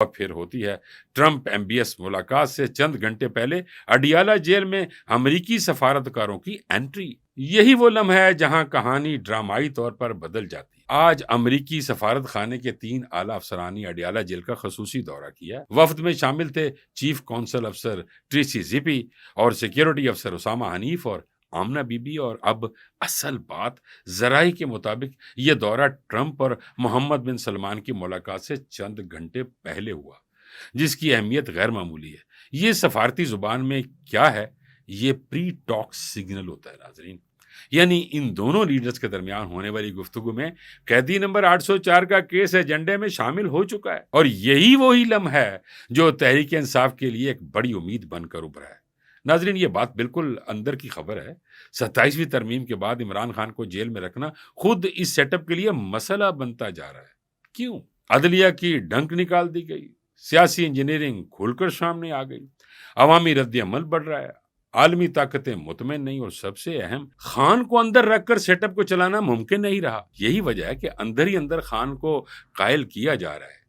پھر ہوتی ہے ٹرمپ ایم بی ایس ملاقات سے چند گھنٹے پہلے اڈیالہ جیل میں امریکی سفارتکاروں کی انٹری۔ یہی وہ لمحہ ہے جہاں کہانی ڈرامائی طور پر بدل جاتی ہے۔ آج امریکی سفارت خانے کے 3 اعلیٰ افسران نے اڈیالہ جیل کا خصوصی دورہ کیا۔ وفد میں شامل تھے چیف کونسل افسر ٹریسی زپی اور سیکیورٹی افسر اسامہ حنیف اور آمنہ بی بی۔ اور اب اصل بات، ذرائع کے مطابق یہ دورہ ٹرمپ اور محمد بن سلمان کی ملاقات سے چند گھنٹے پہلے ہوا، جس کی اہمیت غیر معمولی ہے۔ یہ سفارتی زبان میں کیا ہے، یہ پری ٹاک سگنل ہوتا ہے ناظرین، یعنی ان دونوں لیڈرز کے درمیان ہونے والی گفتگو میں قیدی نمبر 804 کا کیس ایجنڈے میں شامل ہو چکا ہے، اور یہی وہی لمحہ ہے جو تحریک انصاف کے لیے ایک بڑی امید بن کر ابھرا ہے۔ ناظرین، یہ بات بالکل اندر کی خبر ہے۔ 27ویں ترمیم کے بعد عمران خان کو جیل میں رکھنا خود اس سیٹ اپ کے لیے مسئلہ بنتا جا رہا ہے۔ کیوں؟ عدلیہ کی ڈنک نکال دی گئی، سیاسی انجینئرنگ کھل کر سامنے آ گئی، عوامی رد عمل بڑھ رہا ہے، عالمی طاقتیں مطمئن نہیں، اور سب سے اہم، خان کو اندر رکھ کر سیٹ اپ کو چلانا ممکن نہیں رہا۔ یہی وجہ ہے کہ اندر ہی اندر خان کو قائل کیا جا رہا ہے۔